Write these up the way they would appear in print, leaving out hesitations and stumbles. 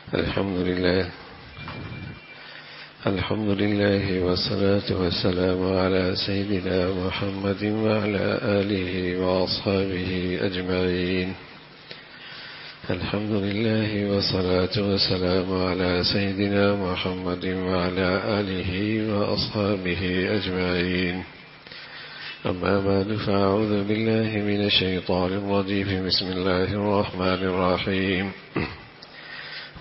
الحمد لله والصلاة والسلام على سيدنا محمد وعلى آله وأصحابه أجمعين. الحمد لله والصلاة والسلام على سيدنا محمد وعلى آله وأصحابه أجمعين. أما بعد فأعوذ بالله من الشيطان الرجيم. بسم الله الرحمن الرحيم.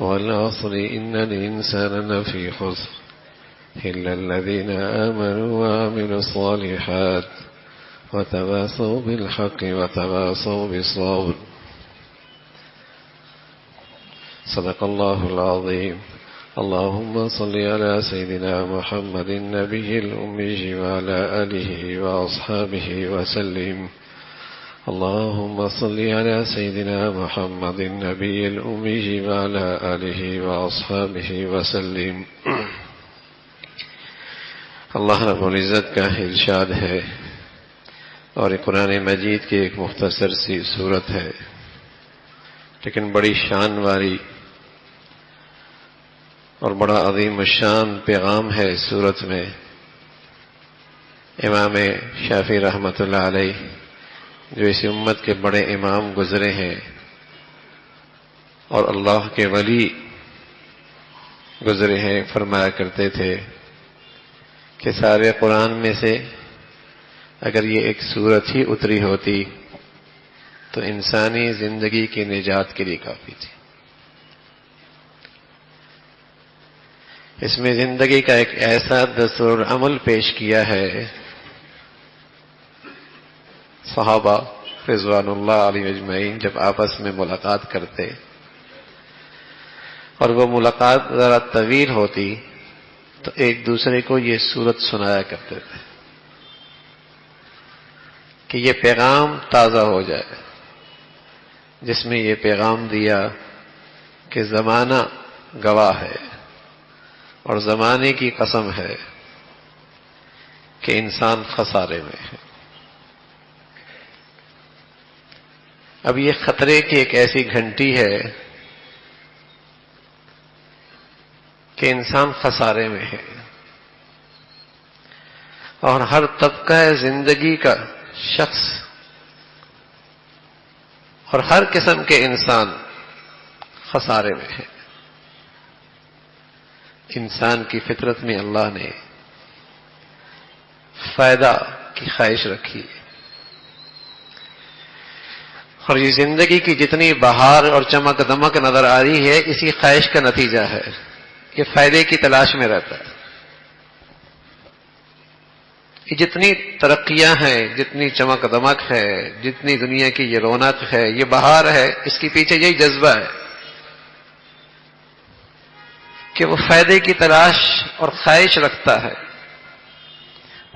والعصر إن الإنسان لفي خسر إلا الذين آمنوا وعملوا الصالحات وتواصوا بالحق وتواصوا بالصبر. صدق الله العظيم. اللهم صل على سيدنا محمد النبي الأمي وعلى آله وأصحابه وسلم. اللهم صل على سيدنا محمد النبي الأمي وعلى آله وأصحابه وسلم. اللہ رب العزت کا ارشاد ہے اور قرآن مجید کی ایک مختصر سی صورت ہے لیکن بڑی شان والی اور بڑا عظیم الشان پیغام ہے اس صورت میں. امام شافعی رحمۃ اللہ علیہ جو اس امت کے بڑے امام گزرے ہیں اور اللہ کے ولی گزرے ہیں، فرمایا کرتے تھے کہ سارے قرآن میں سے اگر یہ ایک سورت ہی اتری ہوتی تو انسانی زندگی کی نجات کے لیے کافی تھی. اس میں زندگی کا ایک ایسا دستور عمل پیش کیا ہے. صحابہ رضوان اللہ علیہ اجمعین جب آپس میں ملاقات کرتے اور وہ ملاقات ذرا طویل ہوتی تو ایک دوسرے کو یہ سورت سنایا کرتے تھے کہ یہ پیغام تازہ ہو جائے، جس میں یہ پیغام دیا کہ زمانہ گواہ ہے اور زمانے کی قسم ہے کہ انسان خسارے میں ہے. اب یہ خطرے کی ایک ایسی گھنٹی ہے کہ انسان خسارے میں ہے اور ہر طبقہ زندگی کا شخص اور ہر قسم کے انسان خسارے میں ہے. انسان کی فطرت میں اللہ نے فائدہ کی خواہش رکھی اور یہ زندگی کی جتنی بہار اور چمک دمک نظر آ رہی ہے اسی خواہش کا نتیجہ ہے. یہ فائدے کی تلاش میں رہتا ہے. یہ جتنی ترقیاں ہیں، جتنی چمک دمک ہے، جتنی دنیا کی یہ رونق ہے، یہ بہار ہے، اس کے پیچھے یہی جذبہ ہے کہ وہ فائدے کی تلاش اور خواہش رکھتا ہے.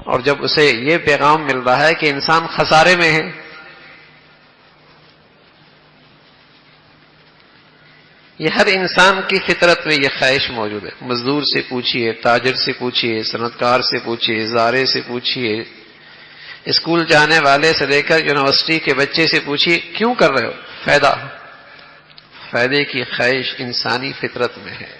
اور جب اسے یہ پیغام مل رہا ہے کہ انسان خسارے میں ہے، یہ ہر انسان کی فطرت میں یہ خواہش موجود ہے. مزدور سے پوچھئے، تاجر سے پوچھئے، صنعتکار سے پوچھئے، زارے سے پوچھئے، اسکول جانے والے سے لے کر یونیورسٹی کے بچے سے پوچھئے، کیوں کر رہے ہو؟ فائدہ. فائدے کی خواہش انسانی فطرت میں ہے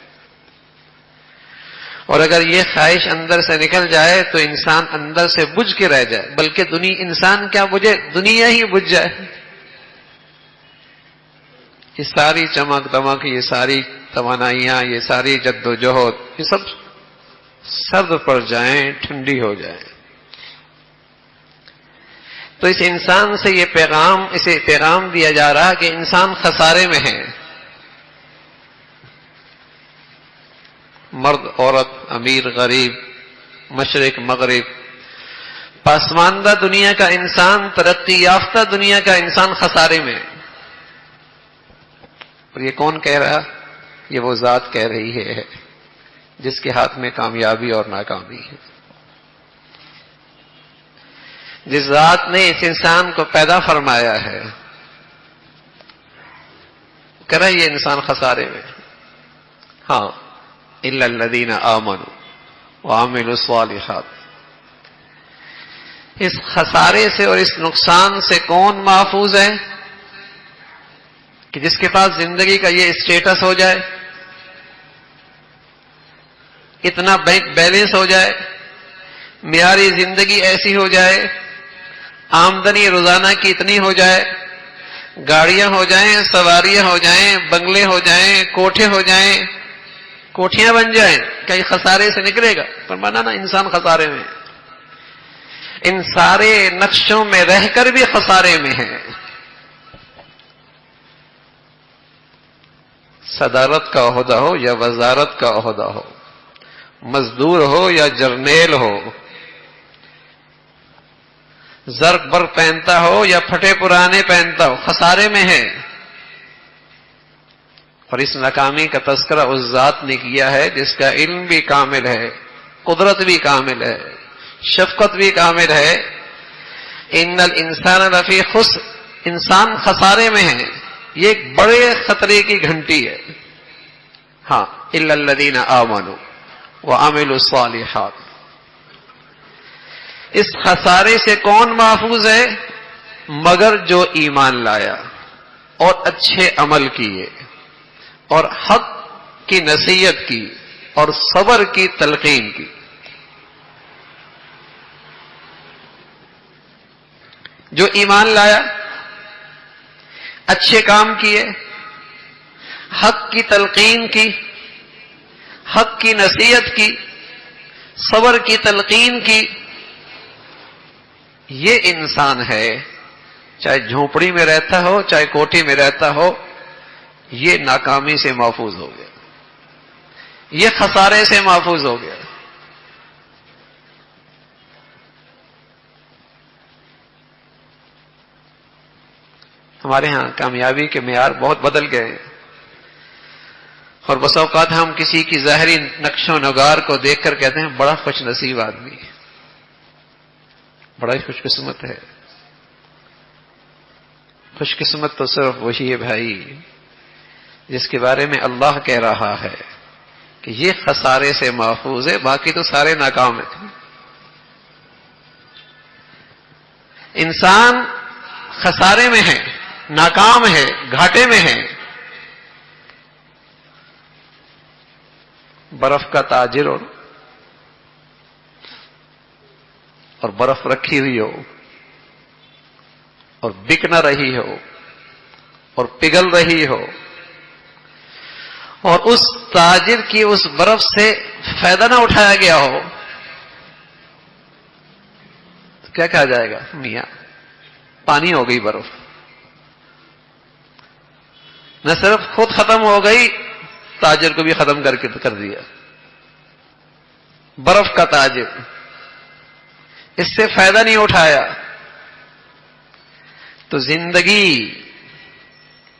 اور اگر یہ خواہش اندر سے نکل جائے تو انسان اندر سے بجھ کے رہ جائے، بلکہ انسان کیا بجھے، دنیا ہی بجھ جائے. یہ ساری چمک دمک، یہ ساری توانائیاں، یہ ساری جد و جہد، یہ سب سرد پڑ جائیں، ٹھنڈی ہو جائیں. تو اس انسان سے اسے پیغام دیا جا رہا کہ انسان خسارے میں ہے. مرد عورت، امیر غریب، مشرق مغرب، پسماندہ دنیا کا انسان، ترقی یافتہ دنیا کا انسان خسارے میں. اور یہ کون کہہ رہا؟ یہ وہ ذات کہہ رہی ہے جس کے ہاتھ میں کامیابی اور ناکامی ہے. جس ذات نے اس انسان کو پیدا فرمایا ہے، کہہ رہا یہ انسان خسارے میں. ہاں، الا الذین آمنوا وعملوا الصالحات. اس خسارے سے اور اس نقصان سے کون محفوظ ہے؟ کہ جس کے پاس زندگی کا یہ اسٹیٹس ہو جائے اتنا بینک بیلنس ہو جائے، معیاری زندگی ایسی ہو جائے، آمدنی روزانہ کی اتنی ہو جائے، گاڑیاں ہو جائیں، سواریاں ہو جائیں، بنگلے ہو جائیں، کوٹھے ہو جائیں، کوٹھیاں بن جائیں، کیا یہ خسارے سے نکلے گا؟ فرمانا نا انسان خسارے میں ہے، ان سارے نقشوں میں رہ کر بھی خسارے میں ہے۔ صدارت کا عہدہ ہو یا وزارت کا عہدہ ہو، مزدور ہو یا جرنیل ہو، زرق بر پہنتا ہو یا پھٹے پرانے پہنتا ہو، خسارے میں ہے۔ اور اس ناکامی کا تذکرہ اس ذات نے کیا ہے جس کا علم بھی کامل ہے، قدرت بھی کامل ہے، شفقت بھی کامل ہے۔ ان الانسان لفی خسر، انسان خسارے میں ہے، یہ ایک بڑے خطرے کی گھنٹی ہے۔ ہاں الا الذین آمنوا وعملوا الصالحات، اس خسارے سے کون محفوظ ہے؟ مگر جو ایمان لایا اور اچھے عمل کیے اور حق کی نصیحت کی اور صبر کی تلقین کی۔ جو ایمان لایا، اچھے کام کیے، حق کی تلقین کی، حق کی نصیحت کی، صبر کی تلقین کی، یہ انسان ہے، چاہے جھونپڑی میں رہتا ہو چاہے کوٹھی میں رہتا ہو، یہ ناکامی سے محفوظ ہو گیا، یہ خسارے سے محفوظ ہو گیا۔ ہمارے ہاں کامیابی کے معیار بہت بدل گئے ہیں، اور بس اوقات ہم کسی کی ظاہری نقش و نگار کو دیکھ کر کہتے ہیں بڑا خوش نصیب آدمی، بڑا ہی خوش قسمت ہے۔ خوش قسمت تو صرف وہی ہے بھائی جس کے بارے میں اللہ کہہ رہا ہے کہ یہ خسارے سے محفوظ ہے، باقی تو سارے ناکام ہیں۔ انسان خسارے میں ہے، ناکام ہے، گھاٹے میں ہے۔ برف کا تاجر اور برف رکھی ہوئی ہو اور بک نہ رہی ہو اور پگھل رہی ہو، اور اس تاجر کی اس برف سے فائدہ نہ اٹھایا گیا ہو، تو کیا کہا جائے گا؟ میاں پانی ہو گئی برف، نہ صرف خود ختم ہو گئی، تاجر کو بھی ختم کر دیا۔ برف کا تاجر اس سے فائدہ نہیں اٹھایا، تو زندگی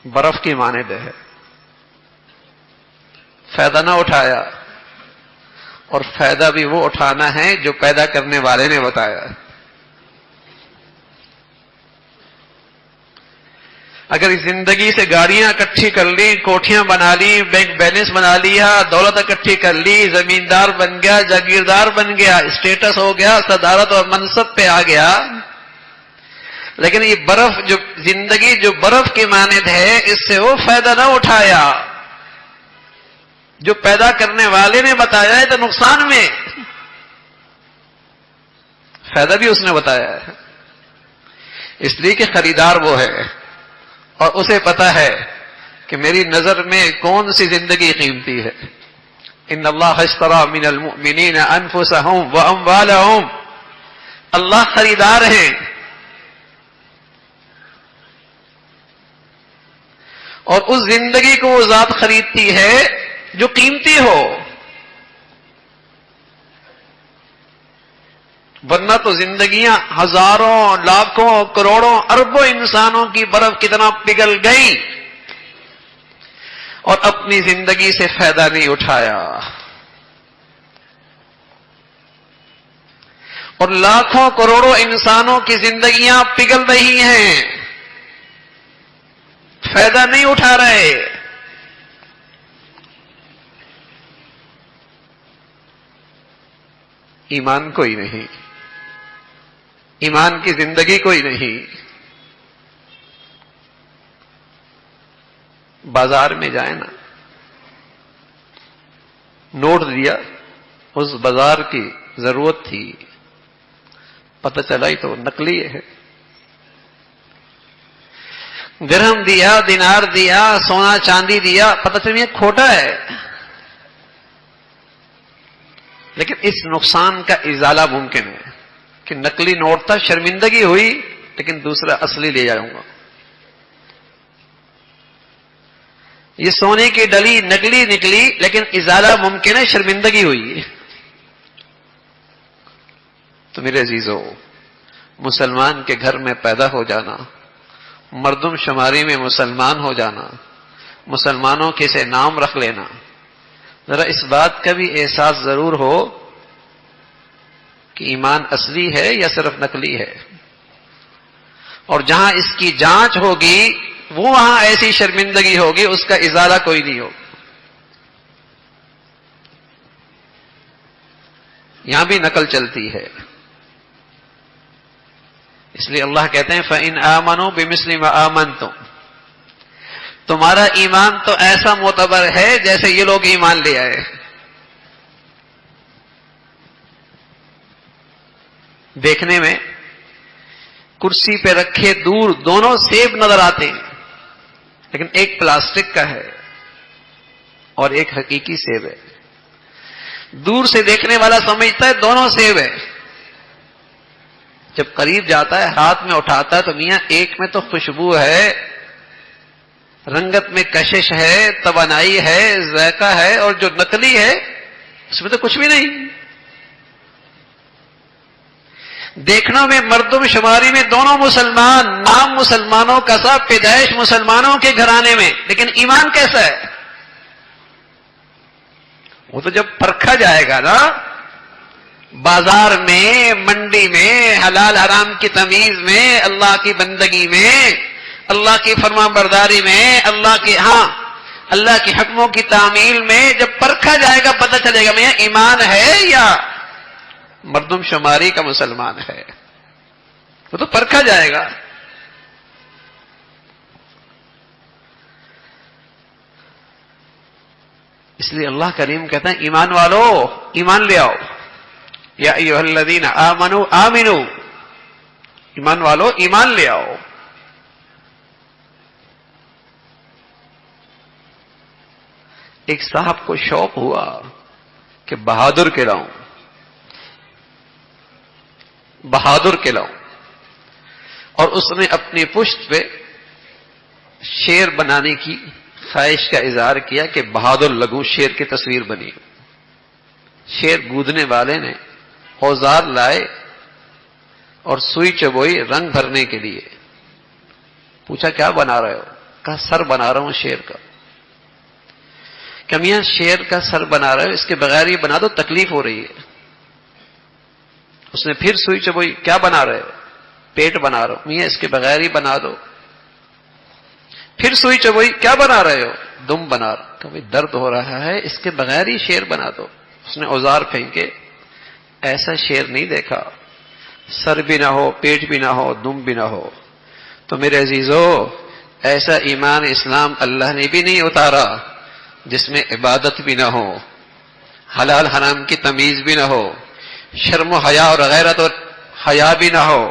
برف کی مانند ہے، فائدہ نہ اٹھایا، اور فائدہ بھی وہ اٹھانا ہے جو پیدا کرنے والے نے بتایا۔ اگر اس زندگی سے گاڑیاں اکٹھی کر لی، کوٹھیاں بنا لی، بینک بیلنس بنا لیا، دولت اکٹھی کر لی، زمیندار بن گیا، جاگیردار بن گیا، اسٹیٹس ہو گیا، صدارت اور منصب پہ آ گیا، لیکن یہ برف جو زندگی جو برف کی مانند ہے، اس سے وہ فائدہ نہ اٹھایا جو پیدا کرنے والے نے بتایا ہے، تو نقصان میں، فائدہ بھی اس نے بتایا ہے، اس لیے کہ خریدار وہ ہے اور اسے پتا ہے کہ میری نظر میں کون سی زندگی قیمتی ہے۔ ان اللہ اشتری من المؤمنین انفسهم واموالهم، اللہ خریدار ہیں، اور اس زندگی کو وہ ذات خریدتی ہے جو قیمتی ہو، ورنہ تو زندگیاں ہزاروں، لاکھوں، کروڑوں، اربوں انسانوں کی برف کتنا پگھل گئی اور اپنی زندگی سے فائدہ نہیں اٹھایا، اور لاکھوں کروڑوں انسانوں کی زندگیاں پگھل رہی ہیں، فائدہ نہیں اٹھا رہے۔ ایمان کوئی نہیں، ایمان کی زندگی کوئی نہیں۔ بازار میں جائیں نا، نوٹ دیا اس بازار کی ضرورت تھی، پتہ چلا ہی تو نقلی ہے. درہم دیا، دینار دیا، سونا چاندی دیا، پتہ چلا یہ کھوٹا ہے. لیکن اس نقصان کا ازالہ ممکن ہے کہ نقلی نوٹ تھا، شرمندگی ہوئی، لیکن دوسرا اصلی لے جاؤں گا. یہ سونے کی ڈلی نقلی نکلی، لیکن ازالہ ممکن ہے، شرمندگی ہوئی. تو میرے عزیزو، مسلمان کے گھر میں پیدا ہو جانا، مردم شماری میں مسلمان ہو جانا، مسلمانوں کے سے نام رکھ لینا، ذرا اس بات کا بھی احساس ضرور ہو کہ ایمان اصلی ہے یا صرف نقلی ہے. اور جہاں اس کی جانچ ہوگی وہ وہاں ایسی شرمندگی ہوگی، اس کا ازالہ کوئی نہیں ہوگا. یہاں بھی نقل چلتی ہے. اس لیے اللہ کہتے ہیں فَإِنْ آمَنُوا بِمِثْلِ مَا آمَنْتُمْ، تمہارا ایمان تو ایسا معتبر ہے جیسے یہ لوگ ایمان لے آئے. دیکھنے میں کرسی پہ رکھے دور دونوں سیب نظر آتے ہیں، لیکن ایک پلاسٹک کا ہے اور ایک حقیقی سیب ہے. دور سے دیکھنے والا سمجھتا ہے دونوں سیب ہے، جب قریب جاتا ہے ہاتھ میں اٹھاتا ہے تو میاں ایک میں تو خوشبو ہے، رنگت میں کشش ہے، توانائی ہے، ذائقہ ہے، اور جو نقلی ہے اس میں تو کچھ بھی نہیں. دیکھنا میں مردم شماری میں دونوں مسلمان، نام مسلمانوں کا سا، پیدائش مسلمانوں کے گھرانے میں، لیکن ایمان کیسا ہے؟ وہ تو جب پرکھا جائے گا نا، بازار میں، منڈی میں، حلال حرام کی تمیز میں، اللہ کی بندگی میں، اللہ کی فرما برداری میں، اللہ کے حکموں کی تعمیل میں جب پرکھا جائے گا پتہ چلے گا میں ایمان ہے یا مردم شماری کا مسلمان ہے. وہ تو پرکھا جائے گا. اس لیے اللہ کریم کہتا ہے ایمان والو ایمان لے آؤ. یا ایھا الذین آمنوا آمنوا، ایمان والو ایمان لے آؤ. ایک صاحب کو شوق ہوا کہ بہادر کہلاؤں، اور اس نے اپنی پشت پہ شیر بنانے کی خواہش کا اظہار کیا کہ بہادر لگوں، شیر کی تصویر بنی. شیر گودنے والے نے اوزار لائے اور سوئی چبوئی رنگ بھرنے کے لیے. پوچھا کیا بنا رہے ہو؟ کہا سر بنا رہا ہوں شیر کا. کہ میاں شیر کا سر بنا رہے ہو، اس کے بغیر یہ بنا دو، تکلیف ہو رہی ہے. اس نے پھر سوئی چبوئی، کیا بنا رہے ہو؟ پیٹ بنا رہا ہوں. میاں اس کے بغیر ہی بنا دو. پھر سوئی چبوئی، کیا بنا رہے ہو؟ دم بنا رہا. کہ بھائی درد ہو رہا ہے، اس کے بغیر ہی شیر بنا دو. اس نے اوزار پھینکے، ایسا شیر نہیں دیکھا، سر بھی نہ ہو، پیٹ بھی نہ ہو، دم بھی نہ ہو. تو میرے عزیزو، ایسا ایمان اسلام اللہ نے بھی نہیں اتارا جس میں عبادت بھی نہ ہو، حلال حرام کی تمیز بھی نہ ہو، شرم و حیا اور غیرت اور حیا بھی نہ ہو،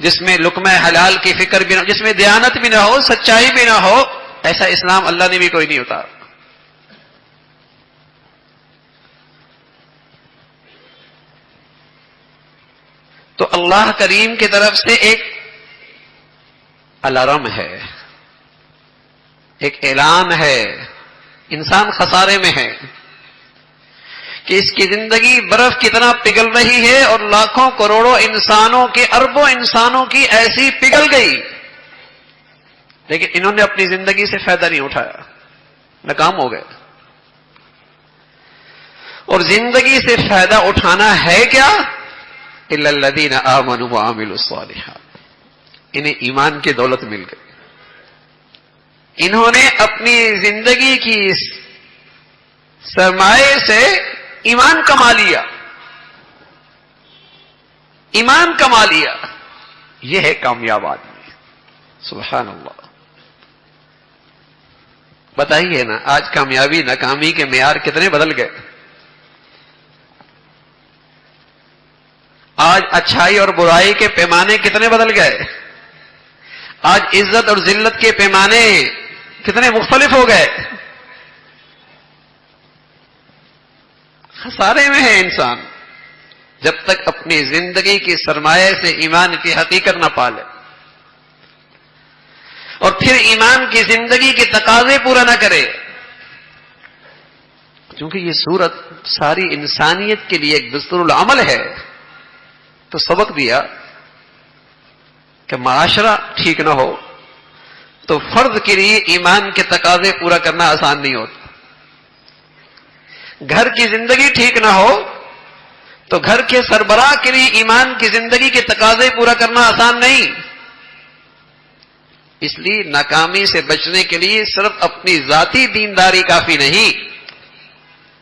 جس میں لقمہ حلال کی فکر بھی نہ ہو، جس میں دیانت بھی نہ ہو، سچائی بھی نہ ہو. ایسا اسلام اللہ نے بھی کوئی نہیں اتارا. تو اللہ کریم کی طرف سے ایک الارم ہے، ایک اعلان ہے، انسان خسارے میں ہے کہ اس کی زندگی برف کی طرح پگھل رہی ہے، اور لاکھوں کروڑوں انسانوں کی، اربوں انسانوں کی ایسی پگھل گئی، لیکن انہوں نے اپنی زندگی سے فائدہ نہیں اٹھایا، ناکام ہو گئے. اور زندگی سے فائدہ اٹھانا ہے کیا؟ الا الذین آمنوا وعملوا الصالحات. انہیں ایمان کی دولت مل گئی. انہوں نے اپنی زندگی کی سرمایے سے ایمان کما لیا، ایمان کما لیا. یہ ہے کامیاب آدمی. سبحان اللہ. بتائیے نا، آج کامیابی ناکامی کے معیار کتنے بدل گئے. آج اچھائی اور برائی کے پیمانے کتنے بدل گئے، آج عزت اور ذلت کے پیمانے کتنے مختلف ہو گئے. خسارے میں ہے انسان جب تک اپنی زندگی کی سرمایہ سے ایمان کی حقیقت نہ پالے اور پھر ایمان کی زندگی کے تقاضے پورا نہ کرے. کیونکہ یہ صورت ساری انسانیت کے لیے ایک دستور العمل ہے. تو سبق دیا کہ معاشرہ ٹھیک نہ ہو تو فرد کے لیے ایمان کے تقاضے پورا کرنا آسان نہیں ہوتا. گھر کی زندگی ٹھیک نہ ہو تو گھر کے سربراہ کے لیے ایمان کی زندگی کے تقاضے پورا کرنا آسان نہیں. اس لیے ناکامی سے بچنے کے لیے صرف اپنی ذاتی دینداری کافی نہیں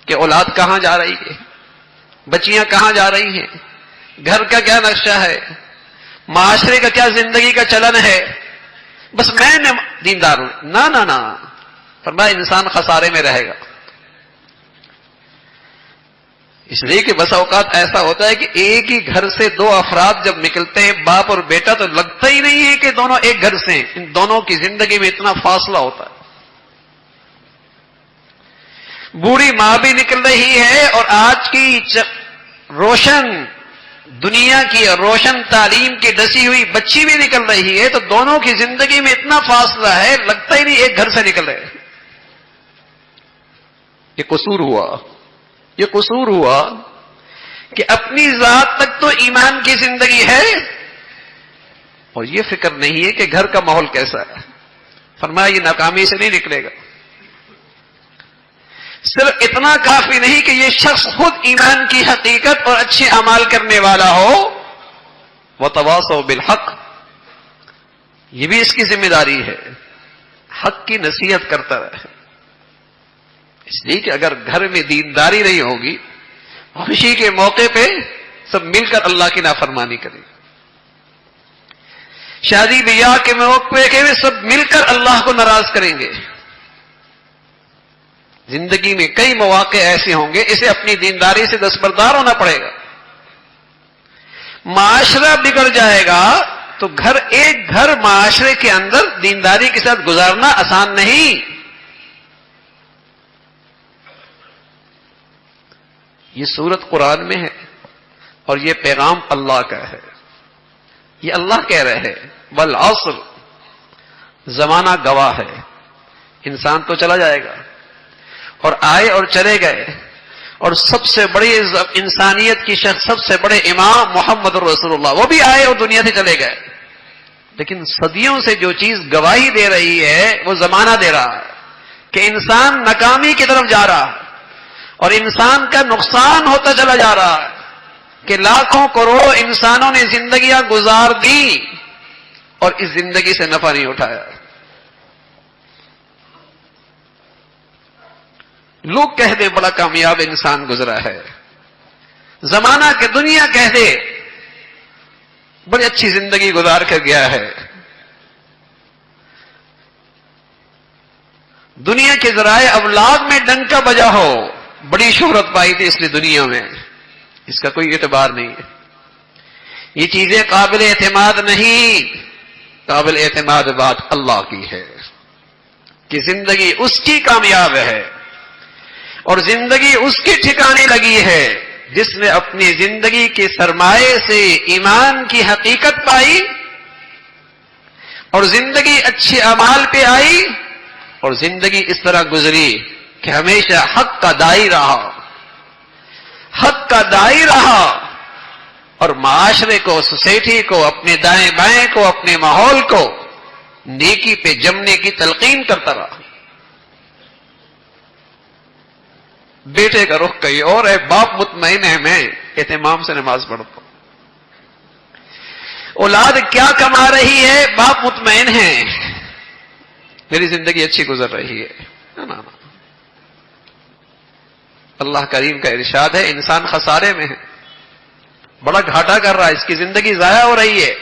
کہ اولاد کہاں جا رہی ہے، بچیاں کہاں جا رہی ہیں، گھر کا کیا نقشہ ہے، معاشرے کا کیا زندگی کا چلن ہے، بس میں دیندار ہوں. نہ فرمایا انسان خسارے میں رہے گا. اس لیے کہ بس اوقات ایسا ہوتا ہے کہ ایک ہی گھر سے دو افراد جب نکلتے ہیں، باپ اور بیٹا، تو لگتا ہی نہیں ہے کہ دونوں ایک گھر سے ہیں. ان دونوں کی زندگی میں اتنا فاصلہ ہوتا ہے. بوڑھی ماں بھی نکل رہی ہے اور آج کی روشن دنیا کی روشن تعلیم کی ڈسی ہوئی بچی بھی نکل رہی ہے، تو دونوں کی زندگی میں اتنا فاصلہ ہے، لگتا ہی نہیں ایک گھر سے نکل رہے. یہ قصور ہوا کہ اپنی ذات تک تو ایمان کی زندگی ہے اور یہ فکر نہیں ہے کہ گھر کا ماحول کیسا ہے. فرمایا یہ ناکامی سے نہیں نکلے گا. صرف اتنا کافی نہیں کہ یہ شخص خود ایمان کی حقیقت اور اچھے اعمال کرنے والا ہو، وتواصوا بالحق، یہ بھی اس کی ذمہ داری ہے، حق کی نصیحت کرتا رہے. اس لیے کہ اگر گھر میں دینداری نہیں ہوگی، خوشی کے موقع پہ سب مل کر اللہ کی نافرمانی کریں، شادی بیاہ کے موقع پہ سب مل کر اللہ کو ناراض کریں گے. زندگی میں کئی مواقع ایسے ہوں گے، اسے اپنی دینداری سے دستبردار ہونا پڑے گا. معاشرہ بگڑ جائے گا تو ایک گھر معاشرے کے اندر دینداری کے ساتھ گزارنا آسان نہیں. یہ سورت قرآن میں ہے اور یہ پیغام اللہ کا ہے. یہ اللہ کہہ رہے ہیں والعصر، زمانہ گواہ ہے. انسان تو چلا جائے گا اور آئے اور چلے گئے، اور سب سے بڑی انسانیت کی شخص، سب سے بڑے امام محمد رسول اللہ، وہ بھی آئے اور دنیا سے چلے گئے. لیکن صدیوں سے جو چیز گواہی دے رہی ہے وہ زمانہ دے رہا ہے کہ انسان ناکامی کی طرف جا رہا ہے اور انسان کا نقصان ہوتا چلا جا رہا ہے کہ لاکھوں کروڑوں انسانوں نے زندگیاں گزار دی اور اس زندگی سے نفع نہیں اٹھایا. لوگ کہہ دیں بڑا کامیاب انسان گزرا ہے، زمانہ کہ دنیا کہہ دے بڑی اچھی زندگی گزار کر گیا ہے. دنیا کے ذرائع ابلاغ میں ڈنکا بجا ہو، بڑی شہرت پائی تھی اس لیے دنیا میں، اس کا کوئی اعتبار نہیں ہے. یہ چیزیں قابل اعتماد نہیں. قابل اعتماد بات اللہ کی ہے کہ زندگی اس کی کامیاب ہے اور زندگی اس کے ٹھکانے لگی ہے جس نے اپنی زندگی کے سرمایے سے ایمان کی حقیقت پائی اور زندگی اچھے اعمال پہ آئی اور زندگی اس طرح گزری کہ ہمیشہ حق کا دائی رہا، حق کا دائی رہا اور معاشرے کو، سوسائٹی کو، اپنے دائیں بائیں کو، اپنے ماحول کو نیکی پہ جمنے کی تلقین کرتا رہا. بیٹے کا رخ کہیں اور ہے، باپ مطمئن ہے میں اہتمام سے نماز پڑھتا ہوں. اولاد کیا کما رہی ہے، باپ مطمئن ہے میری زندگی اچھی گزر رہی ہے. نا. اللہ کریم کا ارشاد ہے انسان خسارے میں ہے، بڑا گھاٹا کر رہا ہے، اس کی زندگی ضائع ہو رہی ہے.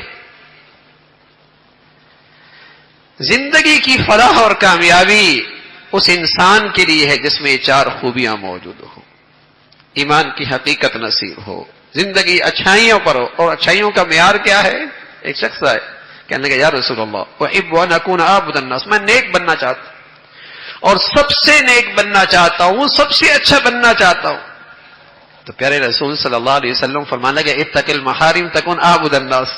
زندگی کی فلاح اور کامیابی اس انسان کے لیے ہے جس میں یہ چار خوبیاں موجود ہوں. ایمان کی حقیقت نصیب ہو، زندگی اچھائیوں پر ہو. اور اچھائیوں کا معیار کیا ہے؟ ایک شخص آئے کہنے لگا یا رسول اللہ احب ان اکون اعبد الناس، میں نیک بننا چاہتا ہوں اور سب سے نیک بننا چاہتا ہوں، سب سے اچھا بننا چاہتا ہوں. تو پیارے رسول صلی اللہ علیہ وسلم فرمانے لگے اتق المحارم تکن اعبد الناس،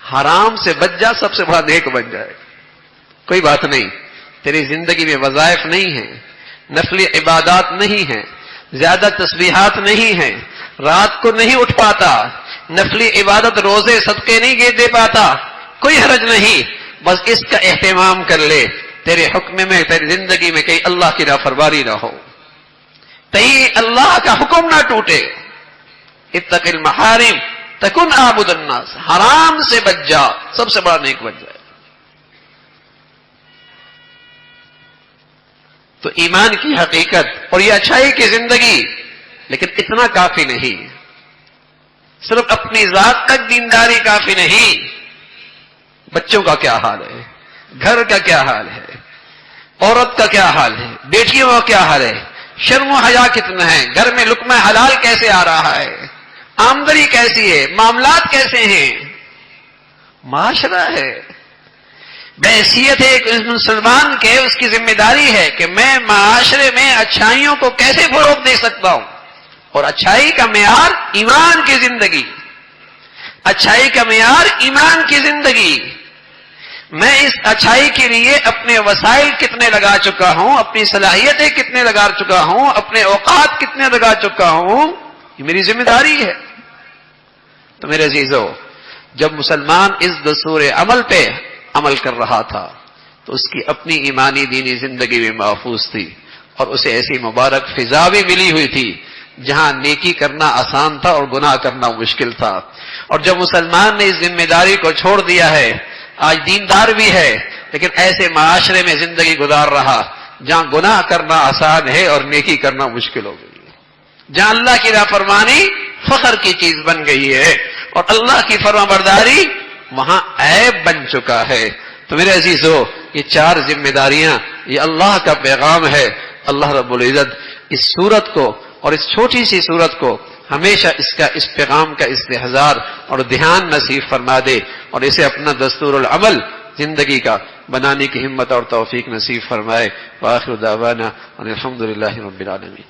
حرام سے بچ جا، سب سے بڑا نیک بن جائے. کوئی بات نہیں، تیری زندگی میں وظائف نہیں ہیں، نفلی عبادات نہیں ہیں، زیادہ تسبیحات نہیں ہیں، رات کو نہیں اٹھ پاتا، نفلی عبادت روزے صدقے نہیں دے پاتا، کوئی حرج نہیں، بس اس کا اہتمام کر لے تیرے حکم میں، تیری زندگی میں کہیں اللہ کی نافرمانی نہ ہو، کہیں اللہ کا حکم نہ ٹوٹے. اتق المحارم تکن اعبد الناس، حرام سے بچ جا، سب سے بڑا نیک بن جائے. تو ایمان کی حقیقت اور یہ اچھائی کی زندگی، لیکن اتنا کافی نہیں. صرف اپنی ذات تک دینداری کافی نہیں، بچوں کا کیا حال ہے، گھر کا کیا حال ہے، عورت کا کیا حال ہے، بیٹیوں کا کیا حال ہے، شرم و حیا کتنا ہے، گھر میں لقمہ حلال کیسے آ رہا ہے، آمدنی کیسی ہے، معاملات کیسے ہیں. معاشرہ ہے، بحیثیت ایک مسلمان کے اس کی ذمہ داری ہے کہ میں معاشرے میں اچھائیوں کو کیسے فروغ دے سکتا ہوں. اور اچھائی کا معیار ایمان کی زندگی، اچھائی کا معیار ایمان کی زندگی. میں اس اچھائی کے لیے اپنے وسائل کتنے لگا چکا ہوں، اپنی صلاحیتیں کتنے لگا چکا ہوں، اپنے اوقات کتنے لگا چکا ہوں، یہ میری ذمہ داری ہے. تو میرے عزیزو، جب مسلمان اس دستور عمل پہ عمل کر رہا تھا تو اس کی اپنی ایمانی دینی زندگی بھی محفوظ تھی، اور اسے ایسی مبارک فضا بھی ملی ہوئی تھی جہاں نیکی کرنا آسان تھا اور گناہ کرنا مشکل تھا. اور جب مسلمان نے اس ذمہ داری کو چھوڑ دیا ہے، آج دیندار بھی ہے لیکن ایسے معاشرے میں زندگی گزار رہا جہاں گناہ کرنا آسان ہے اور نیکی کرنا مشکل ہو گئی ہے، جہاں اللہ کی نافرمانی فخر کی چیز بن گئی ہے اور اللہ کی فرمانبرداری وہاں عیب بن چکا ہے. تو میرے عزیزو، یہ چار ذمہ داریاں، یہ اللہ کا پیغام ہے. اللہ رب العزت اس صورت کو اور اس چھوٹی سی صورت کو ہمیشہ اس پیغام کا استحضار اور دھیان نصیب فرما دے، اور اسے اپنا دستور العمل زندگی کا بنانے کی ہمت اور توفیق نصیب فرمائے. وآخر دعوانا ان الحمد للہ رب العالمین.